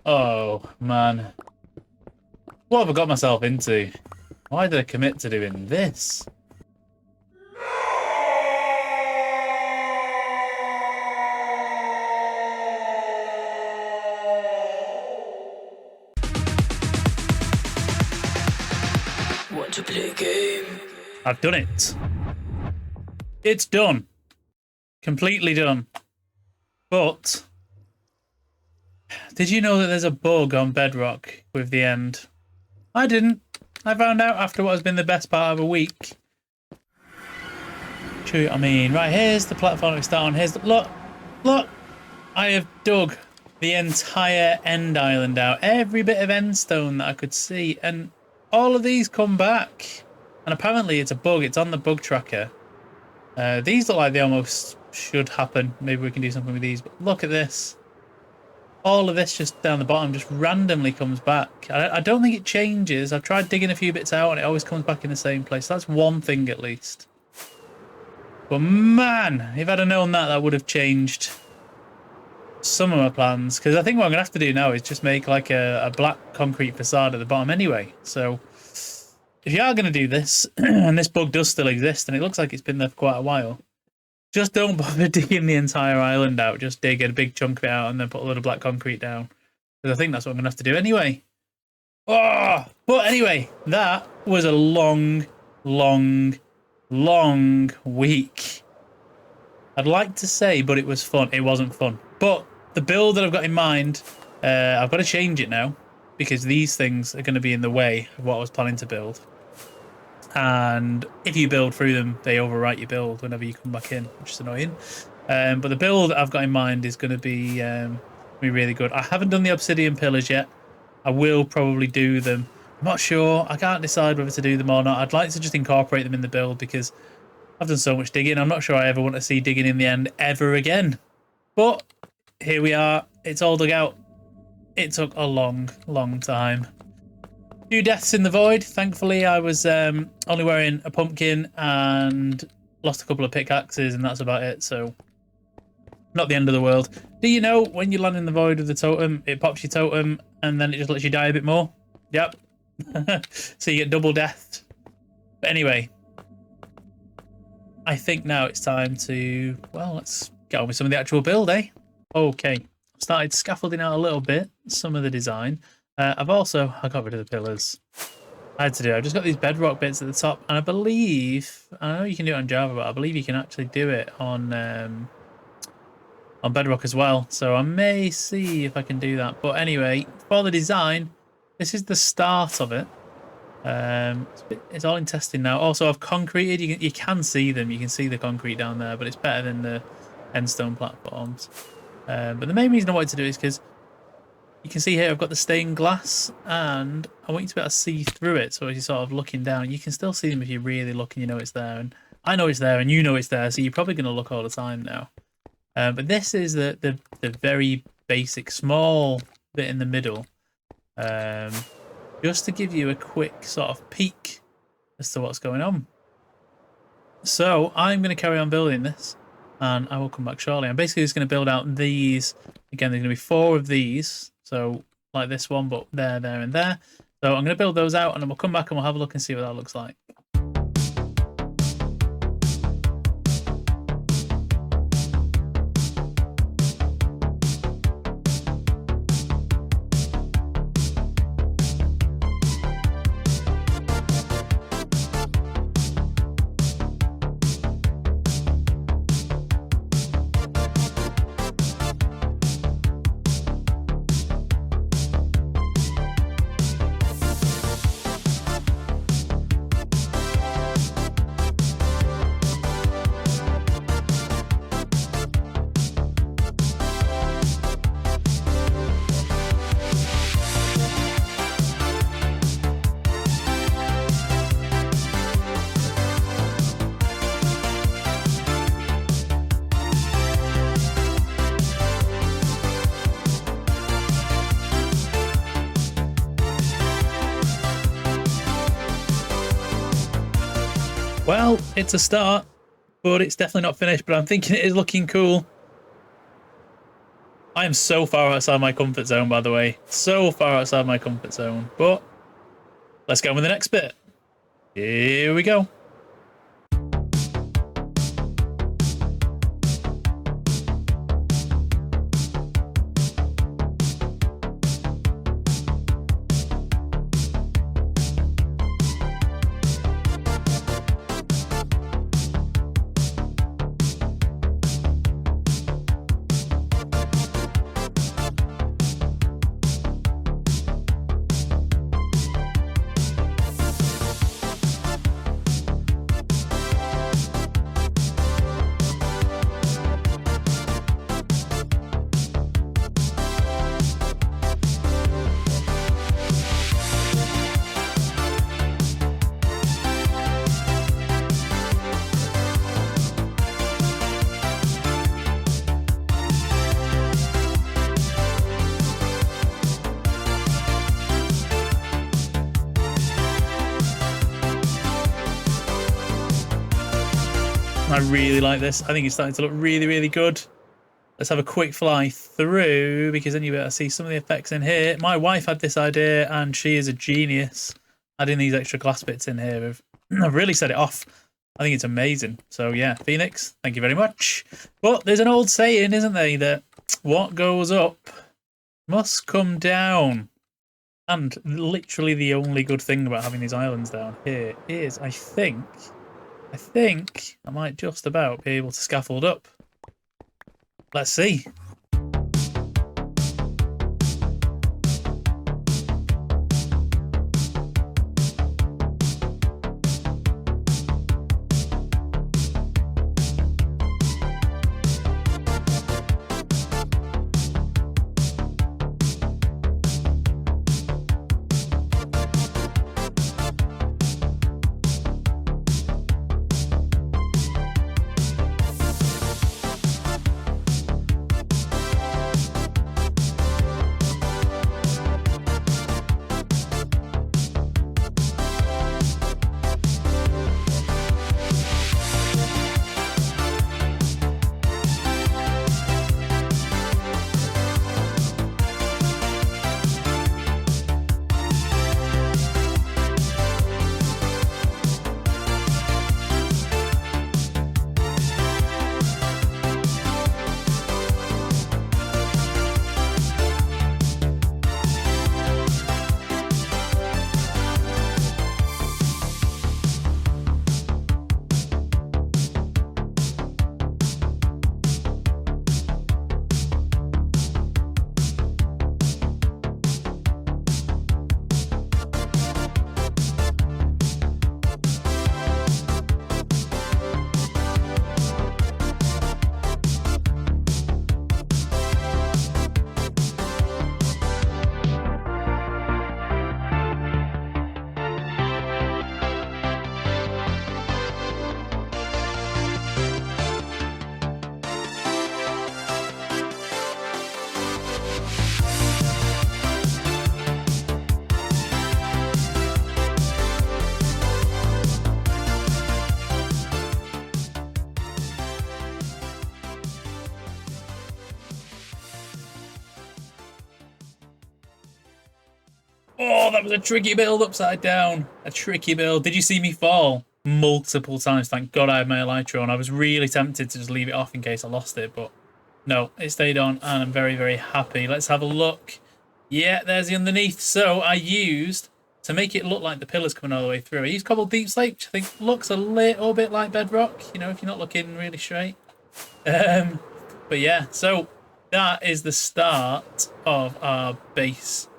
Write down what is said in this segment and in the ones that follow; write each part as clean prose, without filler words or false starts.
Oh, man. What have I got myself into? Why did I commit to doing this? Want to play a game? I've done it. It's done. Completely done. But did you know that there's a bug on Bedrock with the end? I didn't. I found out after what has been the best part of a week. Show you what I mean. Right, here's the platform we start on. Here's the... Look! I have dug the entire end island out. Every bit of end stone that I could see. And all of these come back. And apparently it's a bug. It's on the bug tracker. These look like they almost should happen. Maybe we can do something with these. But look at this. All of this just down the bottom just randomly comes back. I don't think it changes. I've tried digging a few bits out and it always comes back in the same place. That's one thing at least. But man, if I'd have known that, that would have changed some of my plans. Because I think what I'm going to have to do now is just make like a black concrete facade at the bottom anyway. So if you are going to do this, and this bug does still exist, and it looks like it's been there for quite a while, just don't bother digging the entire island out. Just dig a big chunk of it out and then put a load of black concrete down. Because I think that's what I'm going to have to do anyway. Oh! But anyway, that was a long week. I'd like to say, but it was fun. It wasn't fun. But the build that I've got in mind, I've got to change it now. Because these things are going to be in the way of what I was planning to build. And if you build through them, they overwrite your build whenever you come back in, which is annoying. But the build I've got in mind is going to be really good. I haven't done the obsidian pillars yet. I will probably do them. I'm not sure. I can't decide whether to do them or not. I'd like to just incorporate them in the build because I've done so much digging. I'm not sure I ever want to see digging in the end ever again. But here we are. It's all dug out. It took a long time. Few deaths in the void. Thankfully, I was only wearing a pumpkin and lost a couple of pickaxes, and that's about it. So, not the end of the world. Do you know when you land in the void with the totem, it pops your totem, and then it just lets you die a bit more? Yep. So you get double deathed. But anyway, I think now it's time to, well, let's get on with some of the actual build, eh? Okay. Started scaffolding out a little bit, some of the design. I got rid of the pillars. I had to do it. I've just got these bedrock bits at the top, and I know you can do it on Java, but I believe you can actually do it on Bedrock as well. So I may see if I can do that. But anyway, for the design, this is the start of it. It's all in testing now. Also, I've concreted. You can see them. You can see the concrete down there, but it's better than the endstone platforms. But the main reason I wanted to do it is because you can see here I've got the stained glass, and I want you to be able to see through it. So as you're sort of looking down, you can still see them if you really look and you know it's there. And I know it's there, and you know it's there, so you're probably going to look all the time now. But this is the very basic small bit in the middle, just to give you a quick sort of peek as to what's going on. So I'm going to carry on building this, and I will come back shortly. I'm basically just going to build out these. Again, there's going to be 4 of these. So like this one, but there, and there. So I'm going to build those out, and then we'll come back and we'll have a look and see what that looks like. Well, it's a start, but it's definitely not finished, but I'm thinking it is looking cool. I am so far outside my comfort zone, by the way. So far outside my comfort zone. But let's go with the next bit. Here we go. I really like this. I think it's starting to look really, really good. Let's have a quick fly through, because then you better see some of the effects in here. My wife had this idea, and she is a genius. Adding these extra glass bits in here, I've really set it off. I think it's amazing. So yeah, Phoenix, thank you very much. But there's an old saying, isn't there, that what goes up must come down. And literally the only good thing about having these islands down here is, I think I might just about be able to scaffold up. Let's see. Oh, that was a tricky build upside down. A tricky build. Did you see me fall? Multiple times. Thank God I had my elytra on. I was really tempted to just leave it off in case I lost it, but no, it stayed on, and I'm very, very happy. Let's have a look. Yeah, there's the underneath. So I used, to make it look like the pillars coming all the way through, I used cobbled deep slate, which I think looks a little bit like bedrock, you know, if you're not looking really straight. But yeah, so that is the start of our base.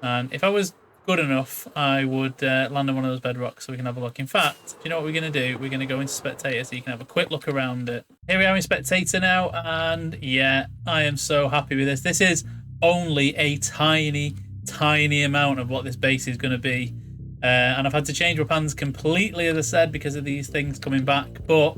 And if I was good enough, I would land on one of those bedrocks so we can have a look. In fact, do you know what we're going to do? We're going to go into Spectator so you can have a quick look around it. Here we are in Spectator now, and yeah, I am so happy with this. This is only a tiny, tiny amount of what this base is going to be. And I've had to change my plans completely, as I said, because of these things coming back. But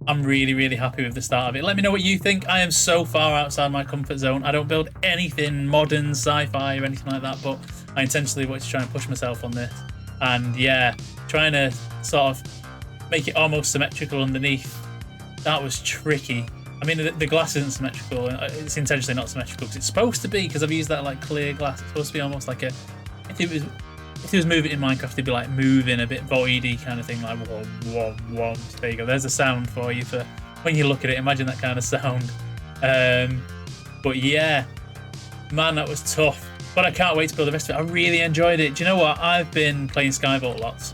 I'm really, really happy with the start of it. Let me know what you think. I am so far outside my comfort zone. I don't build anything modern, sci-fi, or anything like that, but I intentionally want to try and push myself on this. And yeah, trying to sort of make it almost symmetrical underneath. That was tricky. I mean, the glass isn't symmetrical. It's intentionally not symmetrical because it's supposed to be, because I've used that like clear glass. It's supposed to be almost like a, if it was moving in Minecraft, it'd be like moving a bit voidy kind of thing, like whoa, whoa, whoa. There you go. There's a sound for you for when you look at it. Imagine that kind of sound. But yeah, man, that was tough. But I can't wait to build the rest of it. I really enjoyed it. Do you know what? I've been playing Skyvault lots,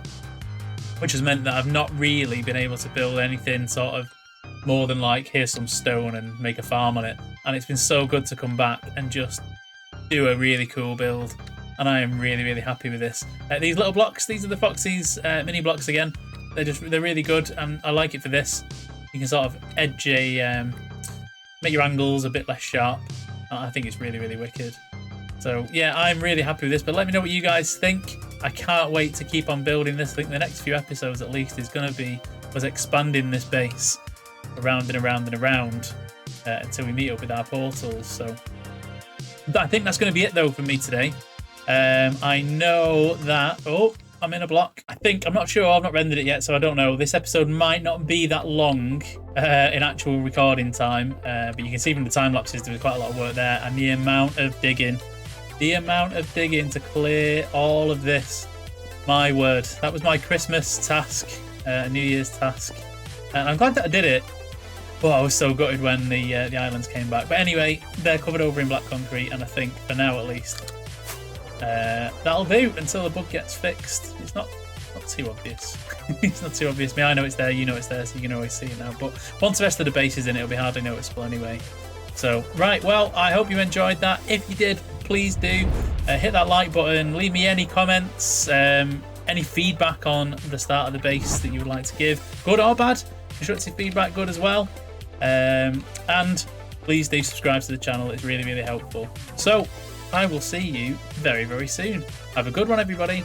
which has meant that I've not really been able to build anything sort of more than like, here's some stone and make a farm on it. And it's been so good to come back and just do a really cool build. And I am really, really happy with this. These little blocks, these are the Foxy's mini blocks again. They're really good, and I like it for this. You can sort of edge make your angles a bit less sharp. I think it's really, really wicked. So yeah, I'm really happy with this, but let me know what you guys think. I can't wait to keep on building this. I think the next few episodes at least is going to be us expanding this base around and around and around until we meet up with our portals. So I think that's going to be it though for me today. I know that, oh, I'm in a block. I'm not sure, I've not rendered it yet, so I don't know. This episode might not be that long in actual recording time, but you can see from the time lapses there was quite a lot of work there, and the amount of digging to clear all of this. My word, that was my Christmas task, New Year's task, and I'm glad that I did it. But I was so gutted when the islands came back. But anyway, they're covered over in black concrete, and I think for now at least that'll do until the bug gets fixed. It's not too obvious. It's not too obvious. I know it's there, you know it's there, so you can always see it now. But once the rest of the base is in, it'll be hardly noticeable anyway. So, right, well, I hope you enjoyed that. If you did, please do hit that like button. Leave me any comments, any feedback on the start of the base that you would like to give, good or bad. Constructive feedback, good as well. And please do subscribe to the channel. It's really, really helpful. So I will see you very, very soon. Have a good one, everybody.